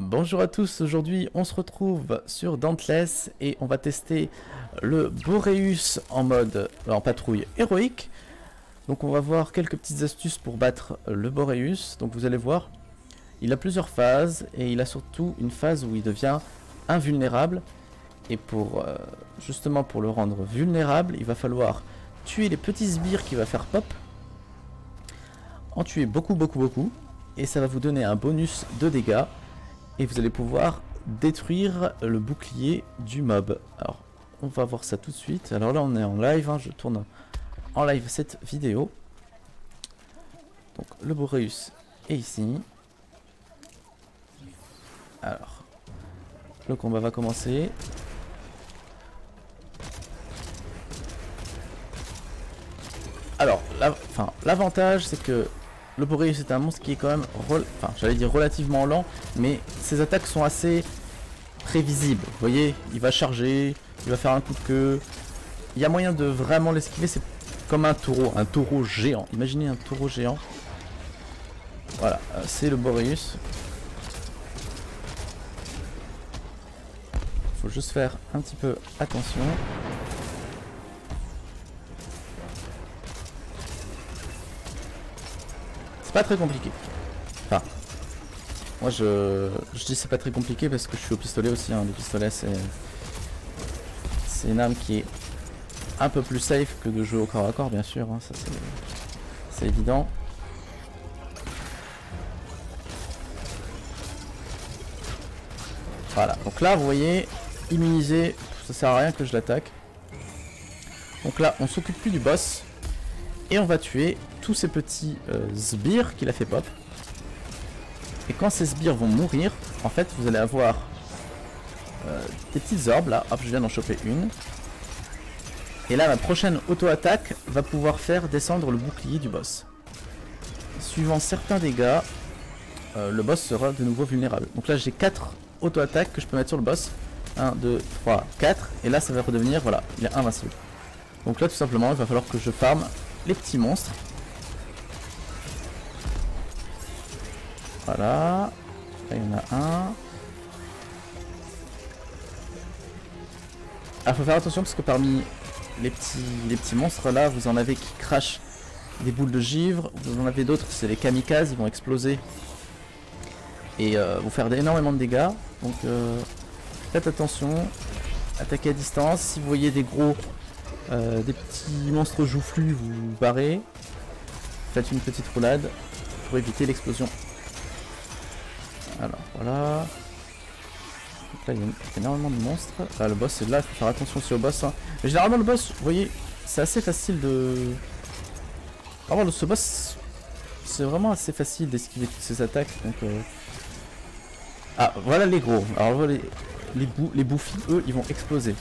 Bonjour à tous, aujourd'hui on se retrouve sur Dauntless et on va tester le Boreus en patrouille héroïque. Donc on va voir quelques petites astuces pour battre le Boreus. Donc vous allez voir, il a plusieurs phases et il a surtout une phase où il devient invulnérable. Et justement pour le rendre vulnérable, il va falloir tuer les petits sbires qui va faire pop. En tuer beaucoup et ça va vous donner un bonus de dégâts. Et vous allez pouvoir détruire le bouclier du mob. Alors, on va voir ça tout de suite. Alors là, on est en live. Je tourne en live cette vidéo. Donc, le Boreus est ici. Alors, le combat va commencer. Alors, l'avantage, c'est que le Boreus est un monstre qui est quand même, j'allais dire relativement lent, mais ses attaques sont assez prévisibles. Vous voyez, il va charger, il va faire un coup de queue. Il y a moyen de vraiment l'esquiver, c'est comme un taureau géant. Imaginez un taureau géant. Voilà, c'est le Boreus. Faut juste faire un petit peu attention. Pas très compliqué. Enfin, moi je dis c'est pas très compliqué parce que je suis au pistolet aussi. Le pistolet c'est une arme qui est un peu plus safe que de jouer au corps à corps, bien sûr. Ça c'est évident. Voilà. Donc là, vous voyez, immunisé, ça sert à rien que je l'attaque. Donc là, on s'occupe plus du boss et on va tuer tous ces petits sbires qu'il a fait pop. Et quand ces sbires vont mourir, en fait vous allez avoir des petites orbes là. Hop, je viens d'en choper une. Et là ma prochaine auto-attaque va pouvoir faire descendre le bouclier du boss. Suivant certains dégâts, le boss sera de nouveau vulnérable. Donc là j'ai 4 auto-attaques que je peux mettre sur le boss. 1, 2, 3, 4. Et là ça va redevenir, voilà, il est invincible. Donc là tout simplement il va falloir que je farme les petits monstres. Voilà, là il y en a un. Ah, faut faire attention parce que parmi les petits monstres là, vous en avez qui crachent des boules de givre, vous en avez d'autres, c'est les kamikazes, ils vont exploser et vous faire énormément de dégâts. Donc faites attention, attaquez à distance. Si vous voyez des des petits monstres joufflus, vous vous barrez. Faites une petite roulade pour éviter l'explosion. Alors voilà. Donc là il y a énormément de monstres. Là le boss est là, il faut faire attention aussi au boss. Mais généralement le boss, vous voyez, c'est assez facile de... Vraiment ce boss, c'est vraiment assez facile d'esquiver toutes ces attaques. Donc ah voilà les gros. Alors voilà, les bouffis, eux, ils vont exploser.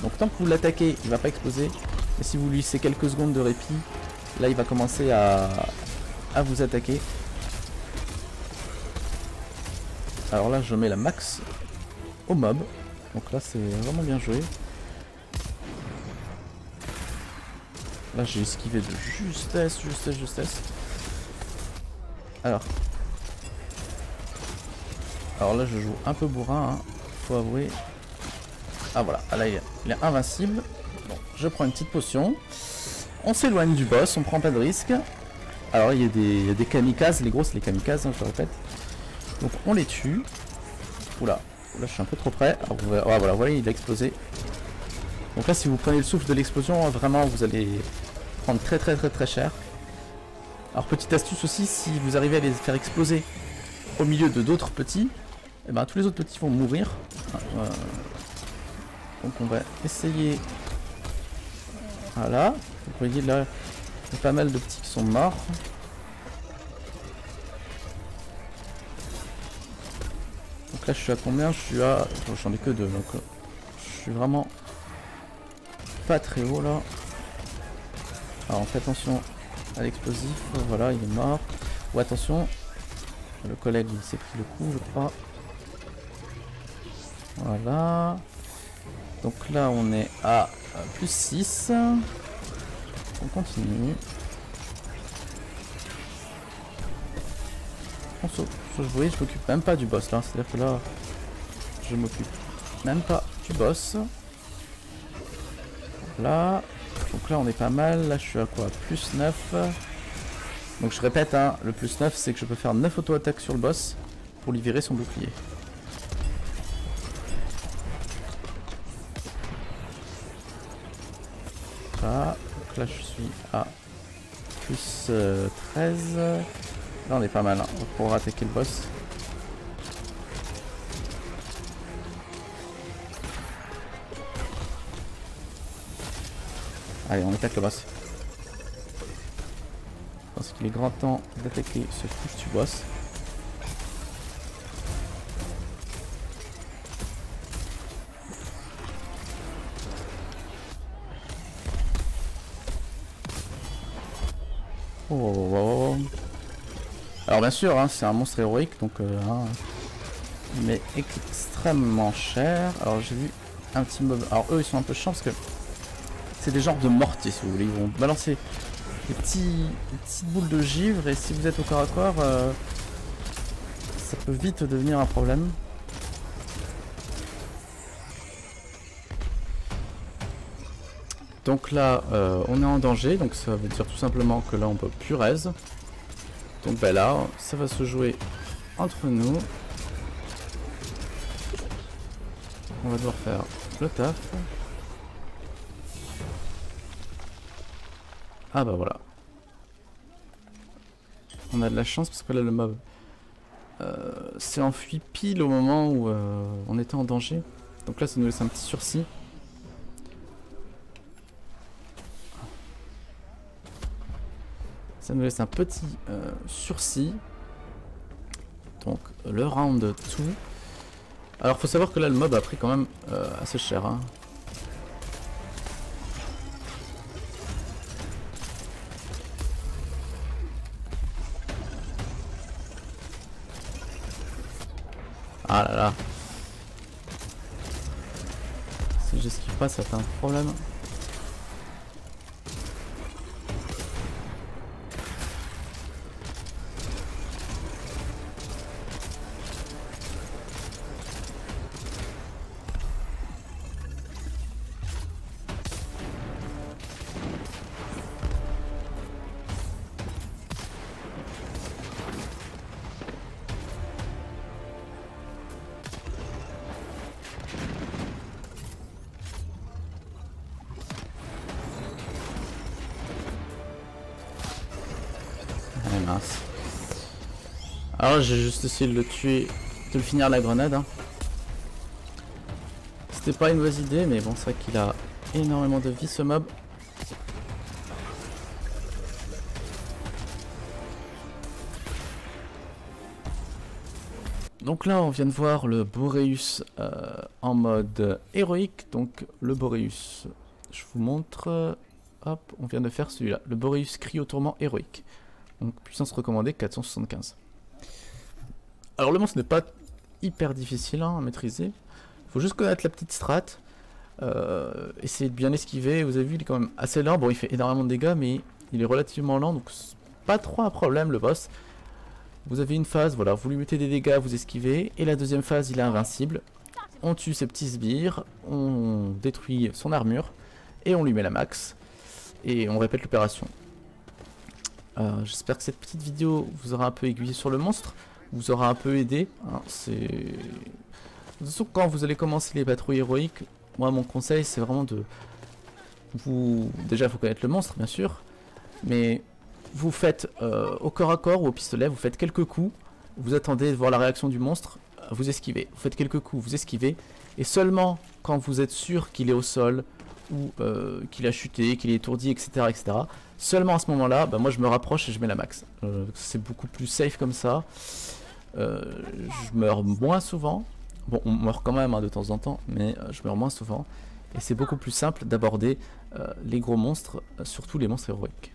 Donc tant que vous l'attaquez, il va pas exploser. Et si vous lui laissez quelques secondes de répit, là il va commencer à vous attaquer. Alors là je mets la max au mob. Donc là c'est vraiment bien joué. Là j'ai esquivé de justesse. Alors là je joue un peu bourrin, faut avouer. Ah voilà, là il est invincible. Bon, je prends une petite potion. On s'éloigne du boss, on prend pas de risque. Alors il y a des kamikazes, les gros c'est les kamikazes, je le répète. Donc on les tue. Oula, je suis un peu trop près. Alors, voilà, il a explosé. Donc là si vous prenez le souffle de l'explosion, vraiment vous allez prendre très cher. Alors petite astuce aussi, si vous arrivez à les faire exploser au milieu de d'autres petits, et ben tous les autres petits vont mourir. Donc on va essayer. Voilà, vous voyez là, il y a pas mal de petits qui sont morts. Donc là je suis à combien? Je suis à... J'en ai que 2, donc je suis vraiment pas très haut là. Alors on fait attention à l'explosif. Voilà, il est mort. Ou attention, le collègue il s'est pris le coup je crois. Voilà. Donc là on est à plus 6. On continue. On saute Vous voyez, je m'occupe même pas du boss là, c'est-à-dire que là, je m'occupe même pas du boss. Là, donc là on est pas mal, là je suis à quoi? Plus 9. Donc je répète, hein, le plus 9 c'est que je peux faire 9 auto-attaques sur le boss pour lui virer son bouclier. Là, donc là je suis à plus 13. Là on est pas mal hein, pour attaquer le boss. Allez, on attaque le boss. Je pense qu'il est grand temps d'attaquer ce foutu boss. Oh. Alors bien sûr, hein, c'est un monstre héroïque, donc hein, mais extrêmement cher. Alors j'ai vu un petit mob. Alors eux ils sont un peu chiants parce que c'est des genres de mortiers si vous voulez. Ils vont balancer des petites boules de givre et si vous êtes au corps à corps, ça peut vite devenir un problème. Donc là, on est en danger, donc ça veut dire tout simplement que là on peut plus raise. Donc ben là, ça va se jouer entre nous. On va devoir faire le taf. Ah bah voilà. On a de la chance parce que là le mob s'est enfui pile au moment où on était en danger. Donc là ça nous laisse un petit sursis. Ça nous laisse un petit sursis. Donc le round 2. Alors faut savoir que là le mob a pris quand même assez cher. Hein. Ah là là. Si j'esquive pas ça fait un problème. Mince. Alors j'ai juste essayé de le tuer, de le finir la grenade. Hein. C'était pas une mauvaise idée, mais bon c'est vrai qu'il a énormément de vie ce mob. Donc là on vient de voir le Boreus en mode héroïque. Donc le Boreus, je vous montre. Hop, on vient de faire celui-là, le Boreus Cri au tourment héroïque. Donc puissance recommandée 475. Alors le monstre n'est pas hyper difficile hein, à maîtriser. Il faut juste connaître la petite strat. Essayer de bien esquiver. Vous avez vu il est quand même assez lent. Bon il fait énormément de dégâts mais il est relativement lent. Donc pas trop un problème le boss. Vous avez une phase, voilà, vous lui mettez des dégâts, vous esquivez. Et la deuxième phase il est invincible. On tue ses petits sbires. On détruit son armure. Et on lui met la max. Et on répète l'opération. J'espère que cette petite vidéo vous aura un peu aiguillé sur le monstre, vous aura un peu aidé. Hein, surtout quand vous allez commencer les patrouilles héroïques, moi mon conseil c'est vraiment de... Déjà il faut connaître le monstre bien sûr, mais vous faites au corps à corps ou au pistolet, vous faites quelques coups, vous attendez de voir la réaction du monstre, vous esquivez. Vous faites quelques coups, vous esquivez, et seulement quand vous êtes sûr qu'il est au sol, ou qu'il a chuté, qu'il est étourdi, etc. etc. Seulement à ce moment-là, bah, moi je me rapproche et je mets la max. C'est beaucoup plus safe comme ça. Je meurs moins souvent. Bon, on meurt quand même hein, de temps en temps, mais je meurs moins souvent. Et c'est beaucoup plus simple d'aborder les gros monstres, surtout les monstres héroïques.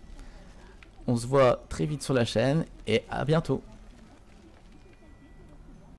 On se voit très vite sur la chaîne et à bientôt.